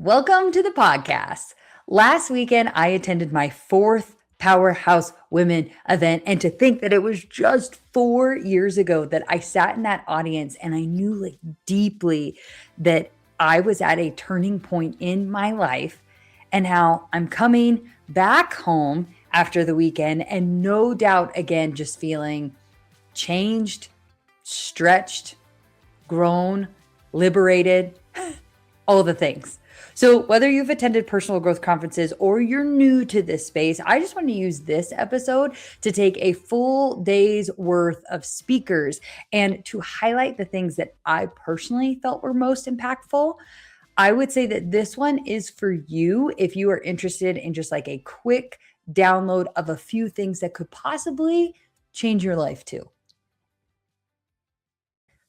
Welcome to the podcast. Last weekend, I attended my fourth Powerhouse Women event, and to think that it was just 4 years ago that I sat in that audience and I knew deeply that I was at a turning point in my life and how I'm coming back home after the weekend and no doubt again just feeling changed, stretched, grown, liberated, all the things. So, whether you've attended personal growth conferences or you're new to this space, I just want to use this episode to take a full day's worth of speakers and to highlight the things that I personally felt were most impactful. I would say that this one is for you if you are interested in just like a quick download of a few things that could possibly change your life too.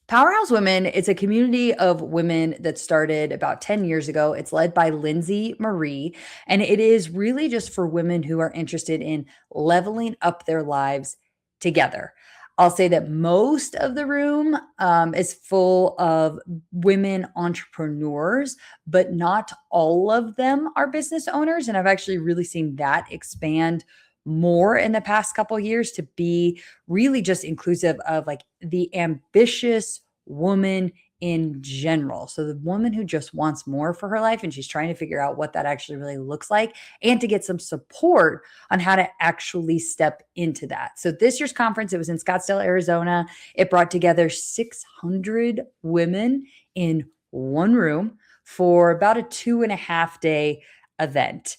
Powerhouse Women, it's a community of women that started about 10 years ago. It's led by Lindsay Marie, and it is really just for women who are interested in leveling up their lives together. I'll say that most of the room is full of women entrepreneurs, but not all of them are business owners. And I've actually really seen that expand more in the past couple years to be really just inclusive of like the ambitious woman in general. So the woman who just wants more for her life and she's trying to figure out what that actually really looks like and to get some support on how to actually step into that. So this year's conference, it was in Scottsdale, Arizona. It brought together 600 women in one room for about a 2.5 day event.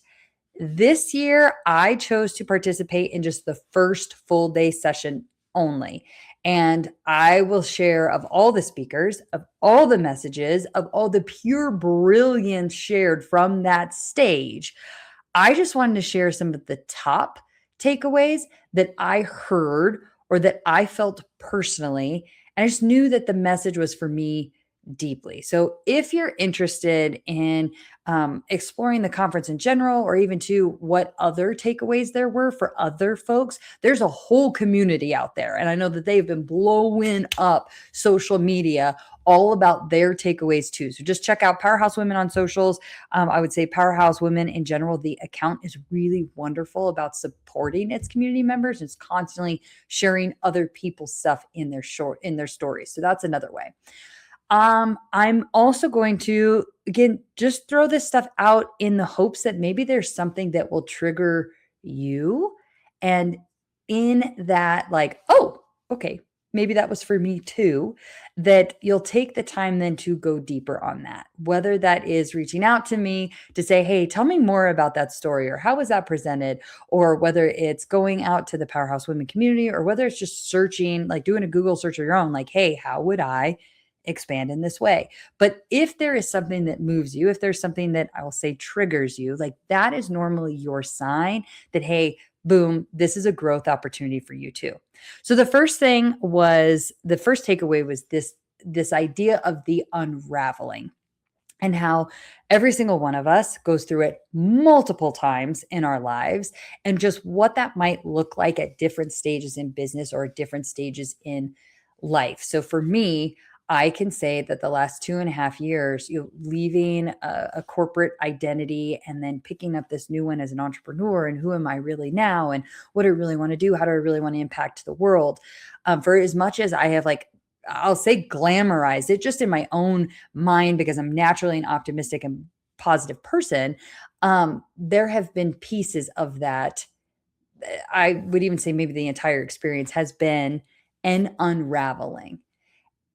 This year, I chose to participate in just the first full day session only. And I will share of all the speakers, of all the messages, of all the pure brilliance shared from that stage. I just wanted to share some of the top takeaways that I heard or that I felt personally. And I just knew that the message was for me deeply. So if you're interested in exploring the conference in general, or even to what other takeaways there were for other folks, there's a whole community out there. And I know that they've been blowing up social media all about their takeaways too. So just check out Powerhouse Women on socials. I would say Powerhouse Women in general, the account is really wonderful about supporting its community members. It's constantly sharing other people's stuff in their stories. So that's another way. I'm also going to, again, just throw this stuff out in the hopes that maybe there's something that will trigger you. And in that, like, oh, okay, maybe that was for me too, that you'll take the time then to go deeper on that. Whether that is reaching out to me to say, hey, tell me more about that story, or how was that presented, or whether it's going out to the Powerhouse Women community, or whether it's just searching, like doing a Google search of your own, like, hey, how would I expand in this way? But if there is something that moves you, if there's something that I will say triggers you, like that is normally your sign that, hey, boom, this is a growth opportunity for you too. So the first takeaway was this idea of the unraveling, and how every single one of us goes through it multiple times in our lives, and just what that might look like at different stages in business or at different stages in life. So for me, I can say that the last 2.5 years, leaving a corporate identity and then picking up this new one as an entrepreneur, and who am I really now, and what do I really want to do? How do I really want to impact the world? For as much as I have I'll say glamorized it just in my own mind because I'm naturally an optimistic and positive person, there have been pieces of that. I would even say maybe the entire experience has been an unraveling.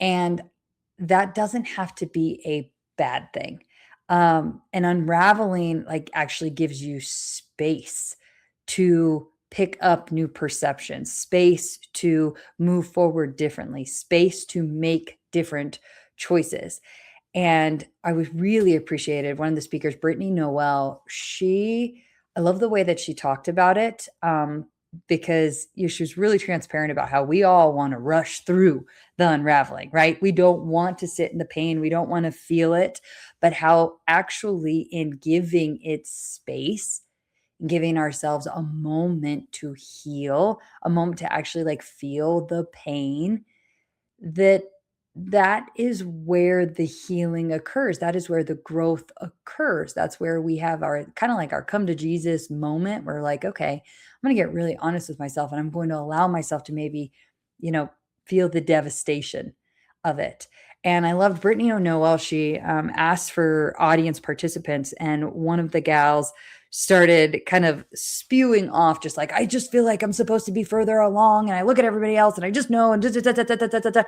And that doesn't have to be a bad thing. And unraveling actually gives you space to pick up new perceptions, space to move forward differently, space to make different choices. And I was really appreciated. One of the speakers, Brittany Noel, I love the way that she talked about it. Because she was really transparent about how we all want to rush through the unraveling, right? We don't want to sit in the pain. We don't want to feel it, but how actually in giving it space, giving ourselves a moment to heal, a moment to actually feel the pain, that that is where the healing occurs. That is where the growth occurs. That's where we have our kind of like our come to Jesus moment. Where like, okay, I'm going to get really honest with myself and I'm going to allow myself to maybe, you know, feel the devastation of it. And I loved Brittany O'Noel. She asked for audience participants, and one of the gals started kind of spewing off, just like, I just feel like I'm supposed to be further along, and I look at everybody else, and I just know, and da, da, da, da, da, da, da, da.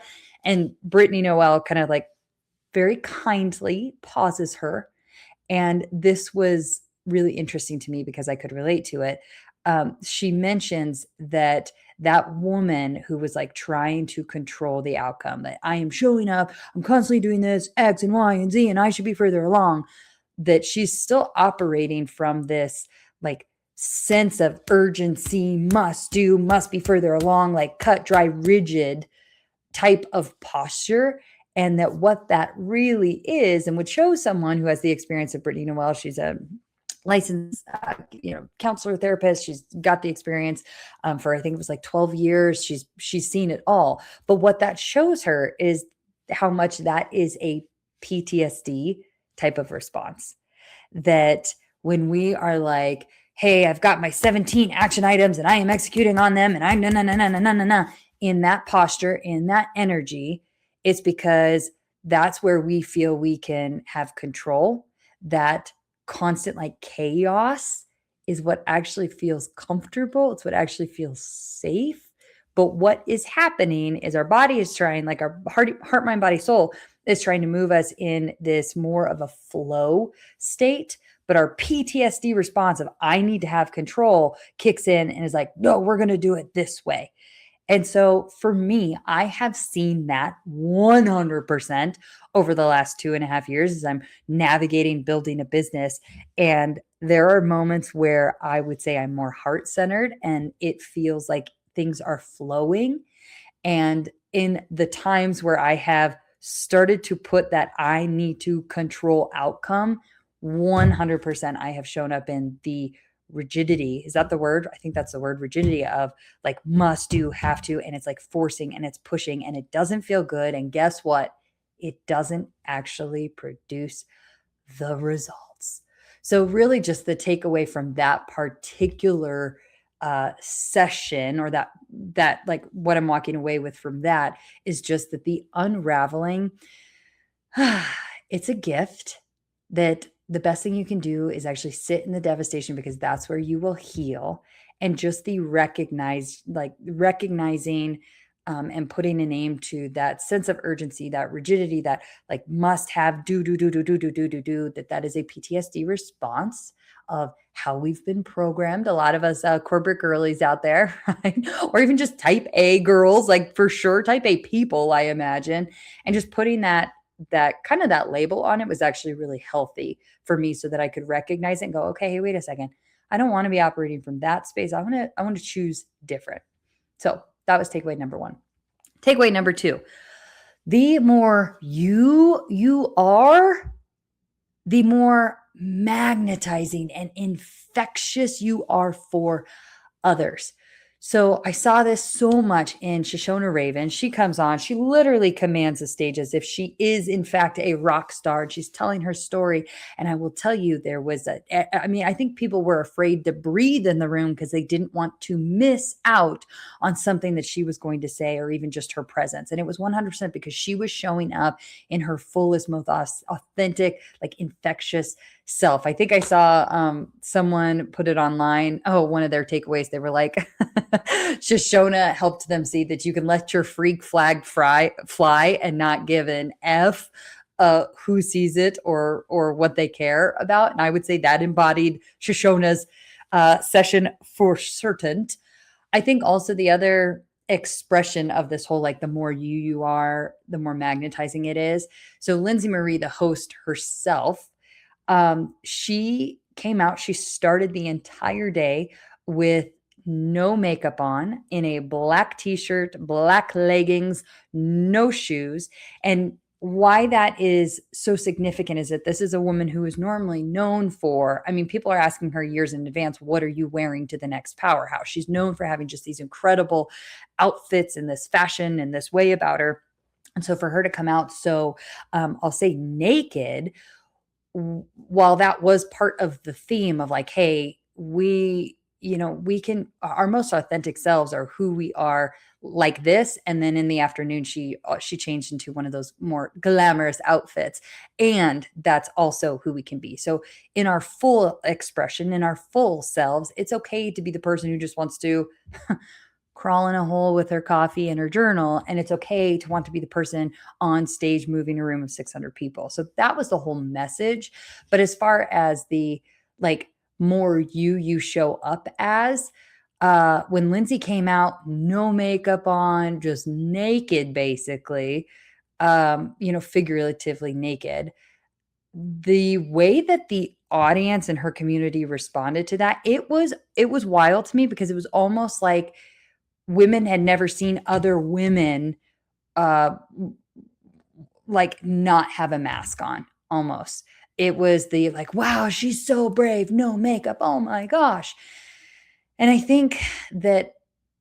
And Brittany Noel kind of like very kindly pauses her. And this was really interesting to me because I could relate to it. She mentions that that woman who was like trying to control the outcome, that I am showing up, I'm constantly doing this X and Y and Z, and I should be further along, that she's still operating from this like sense of urgency, must do, must be further along, like cut, dry, rigid type of posture. And that what that really is, and would show someone who has the experience of Brittany Noel, she's a licensed counselor therapist, she's got the experience for I think it was like 12 years, she's seen it all. But what that shows her is how much that is a PTSD type of response. That when we are like, hey, I've got my 17 action items and I am executing on them, and I'm na na na na na na na, in that posture, in that energy, it's because that's where we feel we can have control. That constant like chaos is what actually feels comfortable. It's what actually feels safe. But what is happening is our body is trying, like our heart, mind, body, soul is trying to move us in this more of a flow state. But our PTSD response of I need to have control kicks in and is like, no, we're going to do it this way. And so for me, I have seen that 100% over the last 2.5 years as I'm navigating building a business. And there are moments where I would say I'm more heart centered and it feels like things are flowing. And in the times where I have started to put that I need to control outcome, 100% I have shown up in the rigidity. Is that the word? I think that's the word, rigidity of like must do, have to, and it's like forcing and it's pushing and it doesn't feel good. And guess what? It doesn't actually produce the results. So really just the takeaway from that particular session, or that like what I'm walking away with from that, is just that the unraveling, it's a gift. That the best thing you can do is actually sit in the devastation, because that's where you will heal. And just the recognizing and putting a name to that sense of urgency, that rigidity, that like must have, do, that is a PTSD response of how we've been programmed. A lot of us corporate girlies out there, right? Or even just type A girls, like for sure type A people, I imagine. And just putting that kind of that label on it was actually really healthy for me, so that I could recognize it and go, okay, hey, wait a second. I don't want to be operating from that space. I want to choose different. So that was takeaway number one. Takeaway number two, the more you are, the more magnetizing and infectious you are for others. So I saw this so much in Shoshona Raven. She comes on, she literally commands the stage as if she is, in fact, a rock star. And she's telling her story. And I will tell you, there was I think people were afraid to breathe in the room because they didn't want to miss out on something that she was going to say, or even just her presence. And it was 100% because she was showing up in her fullest, most authentic, like infectious self. I think I saw someone put it online. Oh, one of their takeaways, they were like, Shoshona helped them see that you can let your freak flag fly and not give an F who sees it or what they care about. And I would say that embodied Shoshona's session for certain. I think also the other expression of this whole, like the more you are, the more magnetizing it is. So Lindsay Marie, the host herself, she came out, she started the entire day with no makeup on, in a black t-shirt, black leggings, no shoes. And why that is so significant is that this is a woman who is normally known for, I mean, people are asking her years in advance, what are you wearing to the next powerhouse? She's known for having just these incredible outfits and this fashion and this way about her. And so for her to come out so, I'll say naked, while that was part of the theme of like, hey, we can, our most authentic selves are who we are like this. And then in the afternoon, she changed into one of those more glamorous outfits. And that's also who we can be. So in our full expression, in our full selves, it's okay to be the person who just wants to crawl in a hole with her coffee and her journal. And it's okay to want to be the person on stage moving a room of 600 people. So that was the whole message. But as far as the like more you show up as, when Lindsay came out, no makeup on, just naked, basically, figuratively naked, the way that the audience and her community responded to that, it was wild to me because it was almost like women had never seen other women uh like not have a mask on almost. It was the like, wow, she's so brave, no makeup. Oh my gosh. And I think that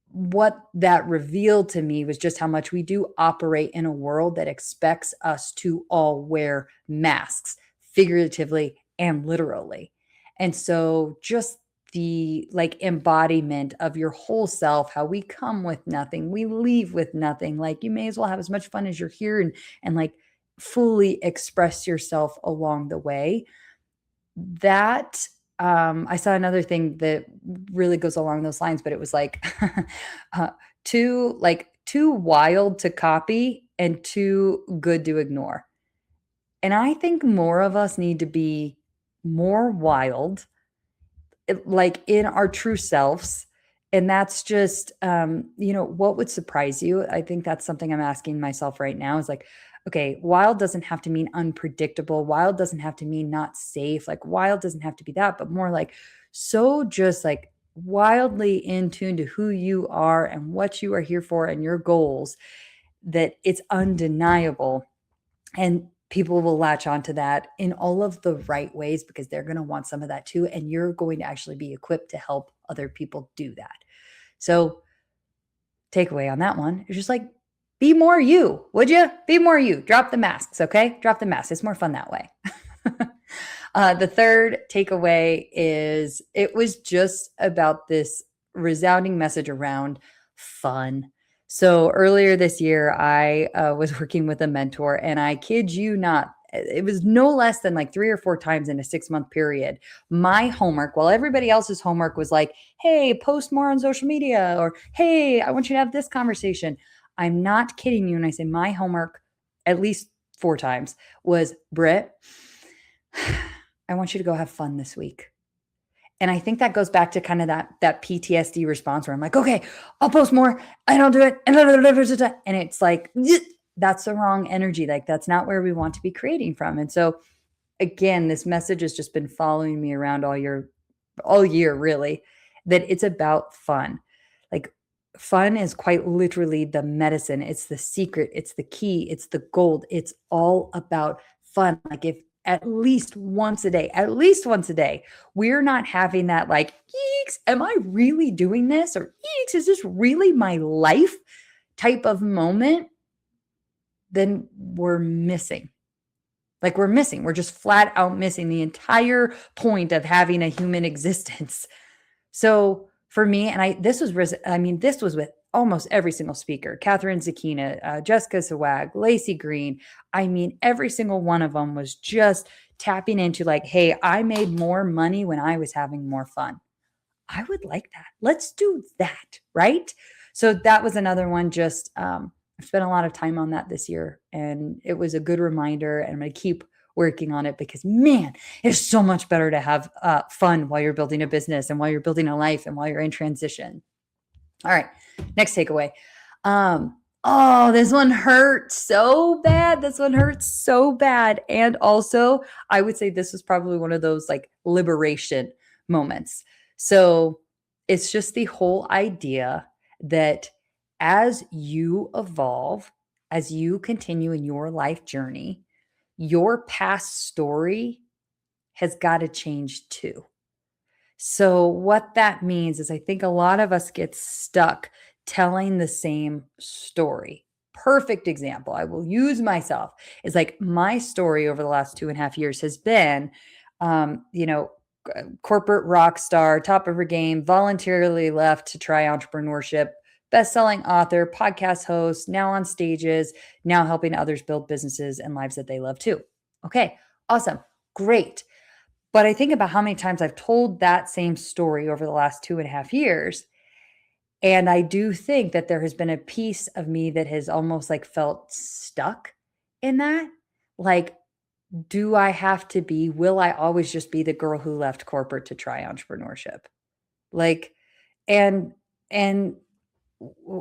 what that revealed to me was just how much we do operate in a world that expects us to all wear masks, figuratively and literally. And so just the like embodiment of your whole self, how we come with nothing, we leave with nothing. Like you may as well have as much fun as you're here and like fully express yourself along the way. That I saw another thing that really goes along those lines, but it was like uh, too wild to copy and too good to ignore. And I think more of us need to be more wild, like in our true selves. And that's just, what would surprise you? I think that's something I'm asking myself right now is like, okay, wild doesn't have to mean unpredictable. Wild doesn't have to mean not safe. Like, wild doesn't have to be that, but more like so just like wildly in tune to who you are and what you are here for and your goals that it's undeniable. And people will latch onto that in all of the right ways because they're going to want some of that too. And you're going to actually be equipped to help other people do that. So, takeaway on that one is just like, be more you, would you? Be more you. Drop the masks, okay? Drop the masks. It's more fun that way. The third takeaway is it was just about this resounding message around fun. So earlier this year, I was working with a mentor, and I kid you not, it was no less than like 3 or 4 times in a 6 month period. My homework, while everybody else's homework was like, hey, post more on social media, or hey, I want you to have this conversation. I'm not kidding you. And I say my homework, at least 4 times, was Britt, I want you to go have fun this week. And I think that goes back to kind of that PTSD response where I'm like, okay, I'll post more and I'll do it. And it's like, that's the wrong energy. Like that's not where we want to be creating from. And so again, this message has just been following me around all year really, that it's about fun. Like fun is quite literally the medicine. It's the secret. It's the key. It's the gold. It's all about fun. Like if at least once a day, we're not having that like, eeks, am I really doing this? Or eeks, is this really my life type of moment? Then we're missing. Like we're missing. We're just flat out missing the entire point of having a human existence. So for me, and this was with almost every single speaker, Catherine Zakina, Jessica Zawag, Lacey Green. I mean, every single one of them was just tapping into like, hey, I made more money when I was having more fun. I would like that. Let's do that. Right. So that was another one. Just, I've spent a lot of time on that this year and it was a good reminder. And I'm going to keep working on it because man, it's so much better to have fun while you're building a business and while you're building a life and while you're in transition. All right. Next takeaway. Oh, this one hurts so bad. This one hurts so bad. And also, I would say this was probably one of those like liberation moments. So it's just the whole idea that as you evolve, as you continue in your life journey, your past story has got to change too. So, what that means is I think a lot of us get stuck telling the same story. perfect example. I will use myself. Is like my story over the last 2.5 years has been, you know, corporate rock star, top of her game, voluntarily left to try entrepreneurship, best-selling author, podcast host, now on stages, now helping others build businesses and lives that they love too. Okay, awesome. Great. But I think about how many times I've told that same story over the last 2.5 years. And I do think that there has been a piece of me that has almost like felt stuck in that. Like, do I have to be, will I always just be the girl who left corporate to try entrepreneurship? Like, and, and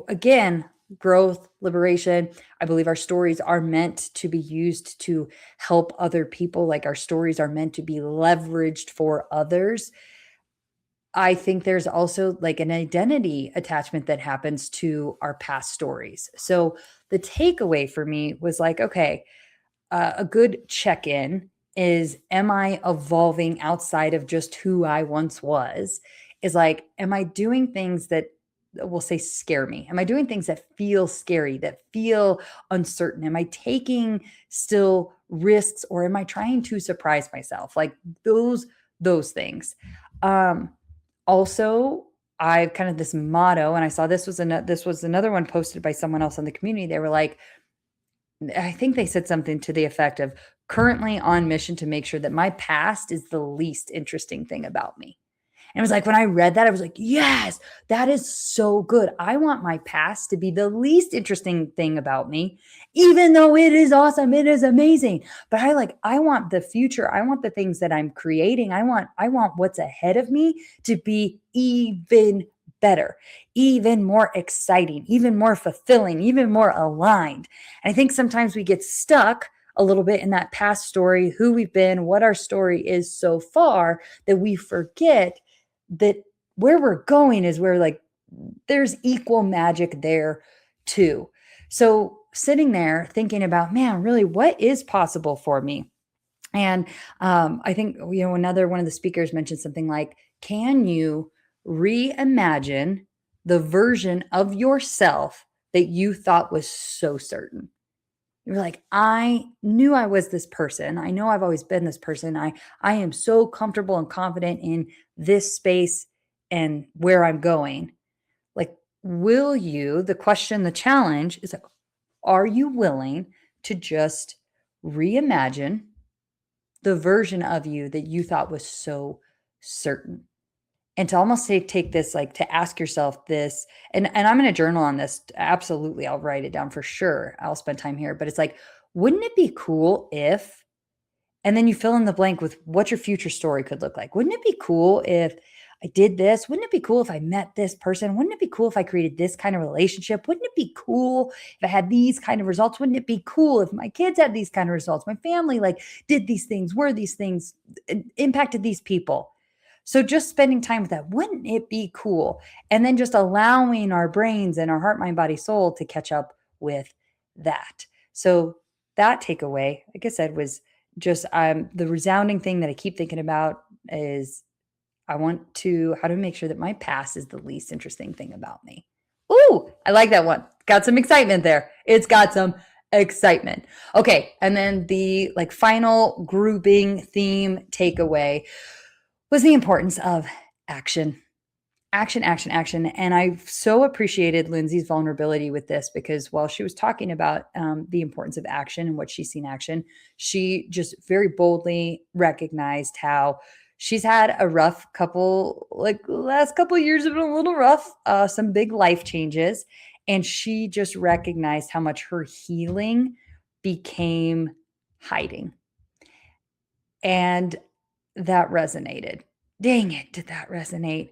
again, growth, liberation. I believe our stories are meant to be used to help other people. Like our stories are meant to be leveraged for others. I think there's also like an identity attachment that happens to our past stories. So the takeaway for me was like, okay, a good check in is, am I evolving outside of just who I once was? Is like, am I doing things that we'll say scare me? Am I doing things that feel scary, that feel uncertain? Am I taking still risks, or am I trying to surprise myself? Like those things. Um, Also, I've kind of this motto, and I saw this was another one posted by someone else in the community. They were like, I think they said something to the effect of, currently on mission to make sure that my past is the least interesting thing about me. And it was like, when I read that, I was like, yes, that is so good. I want my past to be the least interesting thing about me, even though it is awesome. It is amazing. But I want the future. I want the things that I'm creating. I want what's ahead of me to be even better, even more exciting, even more fulfilling, even more aligned. And I think sometimes we get stuck a little bit in that past story, who we've been, what our story is so far, that we forget that where we're going is where like there's equal magic there too. So sitting there thinking about, man, really, what is possible for me? And I think, another one of the speakers mentioned something like, can you reimagine the version of yourself that you thought was so certain? You're like, I knew I was this person. I know I've always been this person. I am so comfortable and confident in this space and where I'm going. Like, will you, the question, the challenge is, are you willing to just reimagine the version of you that you thought was so certain? And to almost take this, like to ask yourself this, and I'm going to journal on this. Absolutely. I'll write it down for sure. I'll spend time here, but it's like, wouldn't it be cool if, and then you fill in the blank with what your future story could look like. Wouldn't it be cool if I did this? Wouldn't it be cool if I met this person? Wouldn't it be cool if I created this kind of relationship? Wouldn't it be cool if I had these kind of results? Wouldn't it be cool if my kids had these kind of results? My family like did these things, were these things, impacted these people. So just spending time with that, wouldn't it be cool? And then just allowing our brains and our heart, mind, body, soul to catch up with that. So that takeaway, like I said, was just the resounding thing that I keep thinking about is, how to make sure that my past is the least interesting thing about me. Ooh, I like that one. Got some excitement there. It's got some excitement. Okay. And then the like final grouping theme takeaway was the importance of action. Action, action, action. And I so appreciated Lindsay's vulnerability with this, because while she was talking about the importance of action and what she's seen action, she just very boldly recognized how she's had a rough couple, like last couple of years have been a little rough, some big life changes. And she just recognized how much her healing became hiding. And that resonated. Dang it, did that resonate?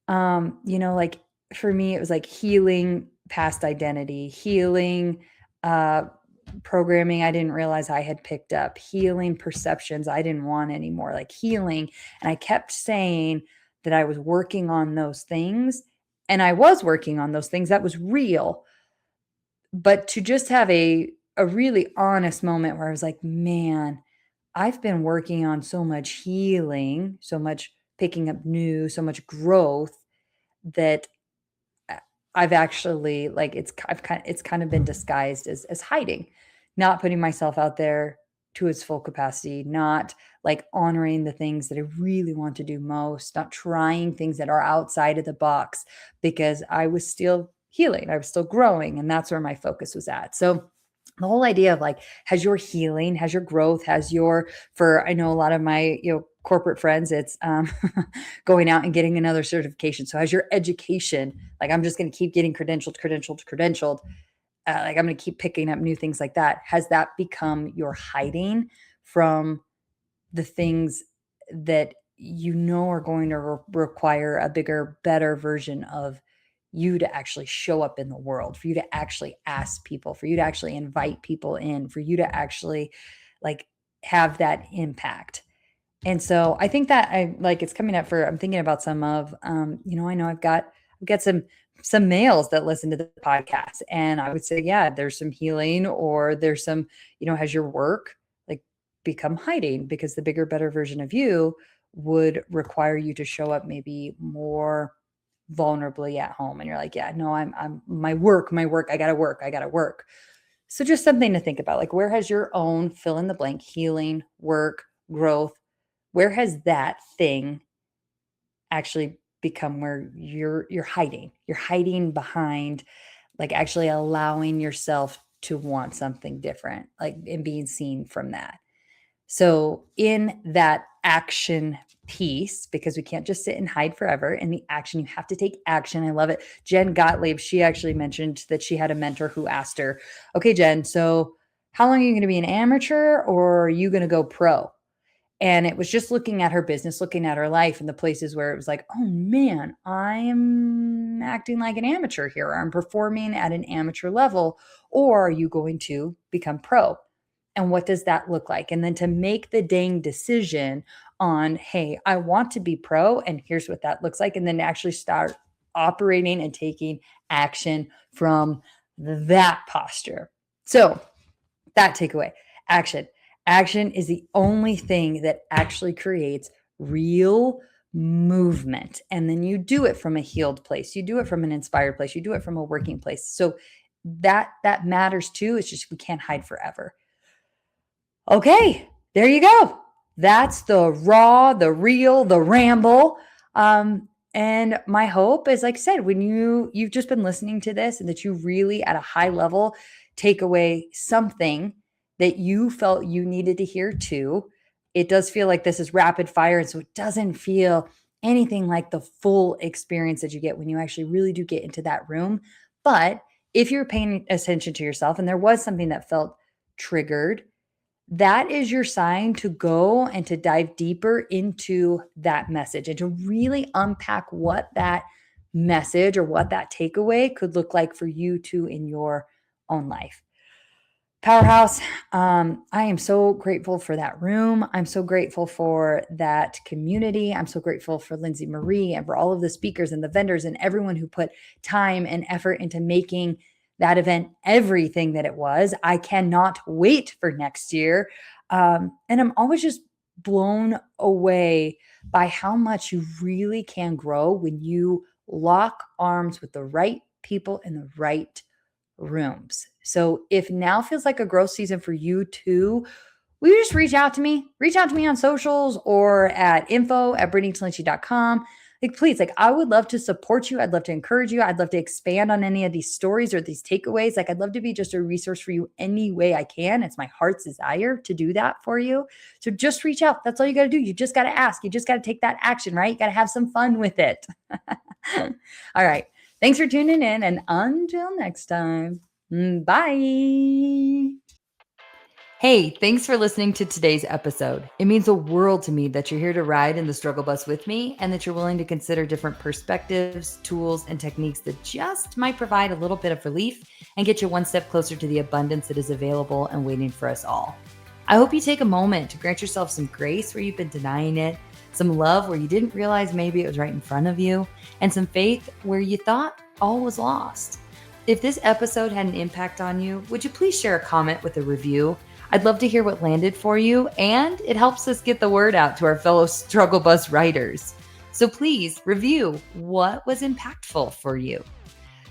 Like for me, it was like healing past identity, healing uh programming I didn't realize I had picked up, healing perceptions I didn't want anymore, like healing. And I kept saying that I was working on those things, and I was working on those things. That was real. But to just have a really honest moment where I was like, man, I've been working on so much healing, so much picking up new, so much growth, that I've actually like it's kind of been disguised as hiding, not putting myself out there to its full capacity, not like honoring the things that I really want to do most, not trying things that are outside of the box because I was still healing, I was still growing, and that's where my focus was at. So the whole idea of like, has your healing, has your growth, has your, for I know a lot of my, corporate friends, it's going out and getting another certification. So has your education, like I'm just going to keep getting credentialed, like I'm going to keep picking up new things like that. Has that become your hiding from the things that you know are going to require a bigger, better version of you to actually show up in the world, for you to actually ask people, for you to actually invite people in, for you to actually like have that impact? And so I think that I like it's coming up for I'm thinking about some of I know I've got some males that listen to the podcast, and I would say, yeah, there's some healing, or there's some, has your work like become hiding because the bigger, better version of you would require you to show up maybe more vulnerably at home. And you're like, yeah, no, I'm my work, I gotta work. So just something to think about. Like, where has your own fill in the blank healing, work, growth, where has that thing actually become where you're hiding? You're hiding behind, like, actually allowing yourself to want something different, like, and being seen from that. So in that action piece, because we can't just sit and hide forever, in the action, you have to take action. I love it. Jen Gottlieb, she actually mentioned that she had a mentor who asked her, okay, Jen, so how long are you going to be an amateur, or are you going to go pro? And it was just looking at her business, looking at her life, and the places where it was like, oh man, I'm acting like an amateur here. I'm performing at an amateur level. Or are you going to become pro? And what does that look like? And then to make the dang decision on, hey, I want to be pro, and here's what that looks like. And then actually start operating and taking action from that posture. So that takeaway, action. Action is the only thing that actually creates real movement. And then you do it from a healed place. You do it from an inspired place. You do it from a working place. So that matters too. It's just we can't hide forever. Okay, there you go. That's the raw, the real, the ramble. And my hope is, like I said, when you've just been listening to this, and that you really at a high level take away something that you felt you needed to hear too. It does feel like this is rapid fire, and so it doesn't feel anything like the full experience that you get when you actually really do get into that room. But if you're paying attention to yourself and there was something that felt triggered, that is your sign to go and to dive deeper into that message and to really unpack what that message or what that takeaway could look like for you too in your own life. Powerhouse, I am so grateful for that room. I'm so grateful for that community. I'm so grateful for Lindsay Marie and for all of the speakers and the vendors and everyone who put time and effort into making that event everything that it was. I cannot wait for next year. And I'm always just blown away by how much you really can grow when you lock arms with the right people in the right rooms. So if now feels like a growth season for you too, will you just reach out to me? Reach out to me on socials or at info@brittanytalenci.com. Like, please, like, I would love to support you. I'd love to encourage you. I'd love to expand on any of these stories or these takeaways. Like, I'd love to be just a resource for you any way I can. It's my heart's desire to do that for you. So just reach out. That's all you got to do. You just got to ask. You just got to take that action, right? You got to have some fun with it. All right. Thanks for tuning in, and until next time, bye. Hey, thanks for listening to today's episode. It means a world to me that you're here to ride in the struggle bus with me, and that you're willing to consider different perspectives, tools, and techniques that just might provide a little bit of relief and get you one step closer to the abundance that is available and waiting for us all. I hope you take a moment to grant yourself some grace where you've been denying it, some love where you didn't realize maybe it was right in front of you, and some faith where you thought all was lost. If this episode had an impact on you, would you please share a comment with a review? I'd love to hear what landed for you, and it helps us get the word out to our fellow struggle bus riders. So please review what was impactful for you.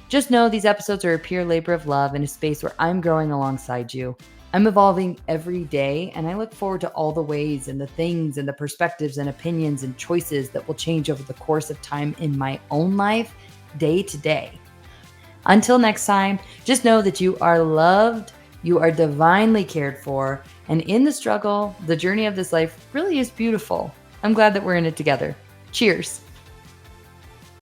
Just know these episodes are a pure labor of love in a space where I'm growing alongside you. I'm evolving every day, and I look forward to all the ways and the things and the perspectives and opinions and choices that will change over the course of time in my own life, day to day. Until next time, just know that you are loved, you are divinely cared for, and in the struggle, the journey of this life really is beautiful. I'm glad that we're in it together. Cheers.